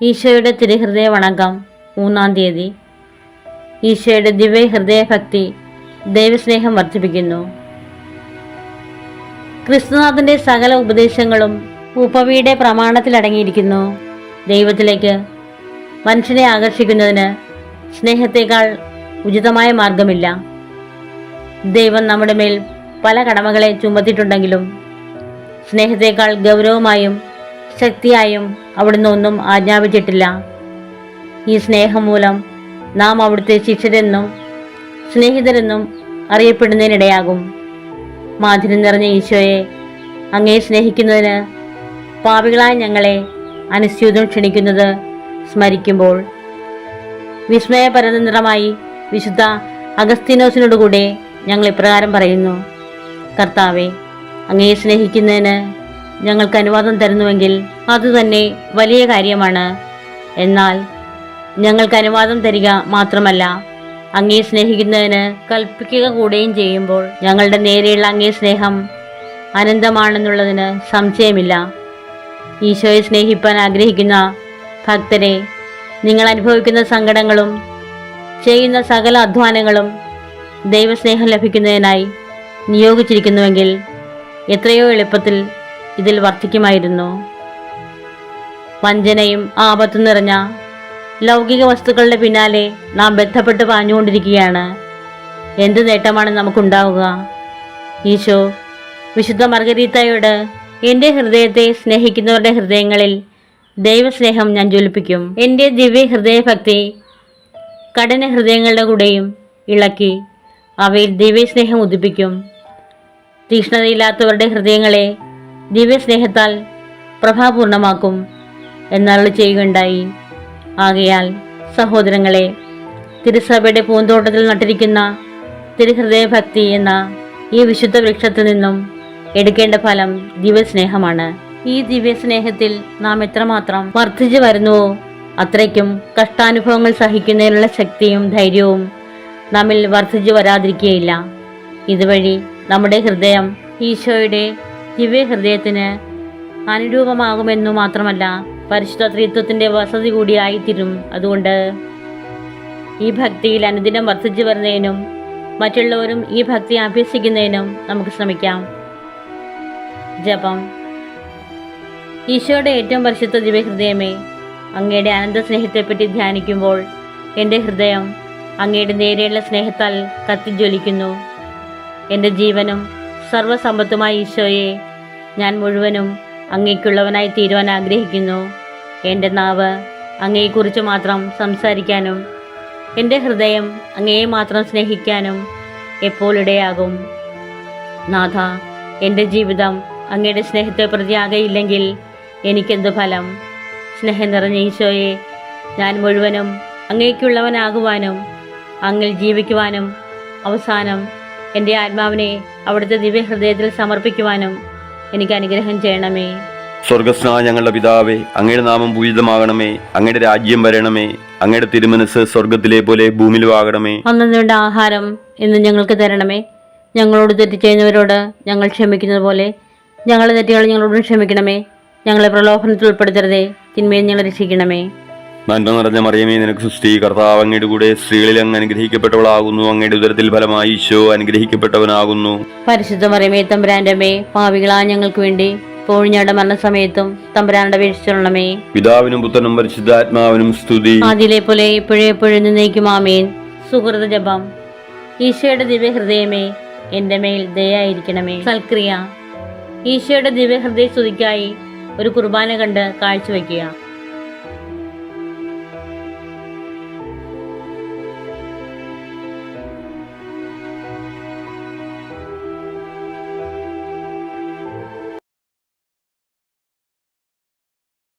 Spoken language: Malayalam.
ഈശോയുടെ തിരുഹൃദയ വണക്കം 3-ാം തീയതി. ഈശോയുടെ ദിവ്യ ഹൃദയഭക്തി ദൈവസ്നേഹം വർദ്ധിപ്പിക്കുന്നു. ക്രിസ്തുനാഥന്റെ സകല ഉപദേശങ്ങളും ഉപവിയുടെ പ്രമാണത്തിലടങ്ങിയിരിക്കുന്നു. ദൈവത്തിലേക്ക് മനുഷ്യനെ ആകർഷിക്കുന്നതിന് സ്നേഹത്തേക്കാൾ ഉചിതമായ മാർഗമില്ല. ദൈവം നമ്മുടെ മേൽ പല കടമകളെ ചുമത്തിയിട്ടുണ്ടെങ്കിലും സ്നേഹത്തേക്കാൾ ഗൗരവമായും ശക്തിയായും അവിടുന്ന് ഒന്നും ആജ്ഞാപിച്ചിട്ടില്ല. ഈ സ്നേഹം മൂലം നാം അവിടുത്തെ ശിഷ്യരെന്നും സ്നേഹിതരെന്നും അറിയപ്പെടുന്നതിനിടയാകും. മാധുര്യം നിറഞ്ഞ ഈശോയെ, അങ്ങയെ സ്നേഹിക്കുന്നതിന് പാപികളായ ഞങ്ങളെ അനുസ്യൂതം ക്ഷണിക്കുന്നത് സ്മരിക്കുമ്പോൾ വിസ്മയപരതന്ത്രമായി വിശുദ്ധ അഗസ്തീനോസിനോടുകൂടെ ഞങ്ങൾ ഇപ്രകാരം പറയുന്നു: കർത്താവെ, അങ്ങയെ സ്നേഹിക്കുന്നതിന് ഞങ്ങൾക്ക് അനുവാദം തരുന്നുവെങ്കിൽ അതുതന്നെ വലിയ കാര്യമാണ്. എന്നാൽ ഞങ്ങൾക്ക് അനുവാദം തരിക മാത്രമല്ല, അങ്ങയെ സ്നേഹിക്കുന്നതിന് കൽപ്പിക്കുക കൂടുകയും ചെയ്യുമ്പോൾ ഞങ്ങളുടെ നേരെയുള്ള അങ്ങയെ സ്നേഹം അനന്തമാണെന്നുള്ളതിന് സംശയമില്ല. ഈശോയെ സ്നേഹിപ്പാൻ ആഗ്രഹിക്കുന്ന ഭക്തരെ, നിങ്ങൾ അനുഭവിക്കുന്ന സങ്കടങ്ങളും ചെയ്യുന്ന സകല അധ്വാനങ്ങളും ദൈവസ്നേഹം ലഭിക്കുന്നതിനായി നിയോഗിച്ചിരിക്കുന്നുവെങ്കിൽ എത്രയോ എളുപ്പത്തിൽ ഇതിൽ വർദ്ധിക്കുമായിരുന്നു. വഞ്ചനയും ആപത്തും നിറഞ്ഞ ലൗകിക വസ്തുക്കളുടെ പിന്നാലെ നാം ബന്ധപ്പെട്ട് പാഞ്ഞുകൊണ്ടിരിക്കുകയാണ്. എന്ത് നേട്ടമാണ് നമുക്കുണ്ടാവുക? ഈശോ വിശുദ്ധ മർഗരീത്തായോട്, എൻ്റെ ഹൃദയത്തെ സ്നേഹിക്കുന്നവരുടെ ഹൃദയങ്ങളിൽ ദൈവസ്നേഹം ഞാൻ ജ്വലിപ്പിക്കും. എൻ്റെ ദിവ്യ ഹൃദയഭക്തി കഠിന ഹൃദയങ്ങളുടെ കൂടെയും ഇളക്കി അവയിൽ ദിവ്യസ്നേഹം ഉദിപ്പിക്കും. തീക്ഷ്ണതയില്ലാത്തവരുടെ ഹൃദയങ്ങളെ ദിവ്യസ്നേഹത്താൽ പ്രഭാപൂർണമാക്കും എന്നരുളി ചെയ്യുകയുണ്ടായി. ആകയാൽ സഹോദരങ്ങളെ, തിരുസഭയുടെ പൂന്തോട്ടത്തിൽ നട്ടിരിക്കുന്ന തിരുഹൃദയഭക്തി എന്ന ഈ വിശുദ്ധ വൃക്ഷത്തിൽ നിന്നും എടുക്കേണ്ട ഫലം ദിവ്യസ്നേഹമാണ്. ഈ ദിവ്യസ്നേഹത്തിൽ നാം എത്രമാത്രം വർദ്ധിച്ചു വരുന്നുവോ അത്രയ്ക്കും കഷ്ടാനുഭവങ്ങൾ സഹിക്കുന്നതിനുള്ള ശക്തിയും ധൈര്യവും നമ്മിൽ വർദ്ധിച്ചു വരാതിരിക്കുകയില്ല. ഇതുവഴി നമ്മുടെ ഹൃദയം ഈശോയുടെ ദിവ്യ ഹൃദയത്തിന് അനുരൂപമാകുമെന്നു മാത്രമല്ല, പരിശുദ്ധ ത്രിത്വത്തിന്റെ വസതി കൂടിയായിത്തീരും. അതുകൊണ്ട് ഈ ഭക്തിയിൽ അനുദിനം വർദ്ധിച്ചു വരുന്നതിനും മറ്റുള്ളവരും ഈ ഭക്തി അഭ്യസിക്കുന്നതിനും നമുക്ക് ശ്രമിക്കാം. ജപം. ഈശോയുടെ ഏറ്റവും പരിശുദ്ധ ദിവ്യഹൃദയമേ, അങ്ങയുടെ അനന്ത സ്നേഹത്തെപ്പറ്റി ധ്യാനിക്കുമ്പോൾ എൻ്റെ ഹൃദയം അങ്ങയുടെ നേരെയുള്ള സ്നേഹത്താൽ കത്തിജ്വലിക്കുന്നു. എൻ്റെ ജീവനും സർവ്വസമ്പത്തുമായ ഈശോയെ, ഞാൻ മുഴുവനും അങ്ങേക്കുള്ളവനായി തീരുവാൻ ആഗ്രഹിക്കുന്നു. എൻ്റെ നാവ് അങ്ങയെക്കുറിച്ച് മാത്രം സംസാരിക്കാനും എൻ്റെ ഹൃദയം അങ്ങയെ മാത്രം സ്നേഹിക്കാനും എപ്പോൾ ഇടയാകും. നാഥ, എൻ്റെ ജീവിതം അങ്ങയുടെ സ്നേഹത്തെ പ്രതിയാകയില്ലെങ്കിൽ എനിക്കെന്ത് ഫലം? സ്നേഹം നിറഞ്ഞ ഈശോയെ, ഞാൻ മുഴുവനും അങ്ങേക്കുള്ളവനാകുവാനും അങ്ങിൽ ജീവിക്കുവാനും അവസാനം എൻ്റെ ആത്മാവിനെ അവിടുത്തെ ദിവ്യഹൃദയത്തിൽ സമർപ്പിക്കുവാനും എനിക്ക് അനുഗ്രഹം ചെയ്യണമേ. സ്വർഗസ്നായ ഞങ്ങളുടെ പിതാവേ, അങ്ങയുടെ നാമം പൂജിതമാകണമേ. അങ്ങയുടെ രാജ്യം വരണമേ. അങ്ങയുടെ തിരുമനസ് സ്വർഗത്തിലെ പോലെ ഭൂമിയിലും ആകണമേ. അന്നേണ്ട ആഹാരം ഇന്ന് ഞങ്ങൾക്ക് തരണമേ. ഞങ്ങളോട് തെറ്റ് ചെയ്യുന്നവരോട് ഞങ്ങൾ ക്ഷമിക്കുന്നത് പോലെ ഞങ്ങളുടെ തെറ്റുകൾ ഞങ്ങളോടും ക്ഷമിക്കണമേ. ഞങ്ങളെ പ്രലോഭനത്തിൽ ഉൾപ്പെടുത്തരുതേ, തിന്മയിൽ ഞങ്ങളെ രക്ഷിക്കണമേ. നന്മ നിറഞ്ഞ മറിയമേ, നിനക്ക് സ്തുതി. കർത്താവ് അങ്ങയുടെ കൂടെ സ്ത്രീകളിൽ അങ്ങ് അനുഗ്രഹിക്കപ്പെട്ടവളാകുന്നു. അങ്ങയുടെ ഉദരത്തിൽ ഫലമായി ഈശോ അനുഗ്രഹിക്കപ്പെട്ടവനാകുന്നു. പരിശുദ്ധ മറിയമേ, തമ്പുരാന്റെ അമ്മേ, പാപികളായ ഞങ്ങൾക്ക് വേണ്ടി ഇപ്പോഴും ഞങ്ങളുടെ മരണസമയത്തും തമ്പുരാനോട് അപേക്ഷിച്ചുകൊള്ളണമേ. പിതാവിനും പുത്രനും പരിശുദ്ധാത്മാവിനും സ്തുതി. ആദിയിലെ പോലെ ഇപ്പോഴേ എപ്പോഴും എന്നേക്കും ആമേൻ. സുഹൃത ജപം. ഈശോയുടെ ദിവ്യഹൃദയമേ, എൻ്റെ മേൽ ദയായിരിക്കണമേ. സൽക്രിയ. ഈശോയുടെ ദിവ്യഹൃദയ സ്തുതിക്കായി ഒരു കുർബാന കണ്ട് കാഴ്ചവെക്കുക.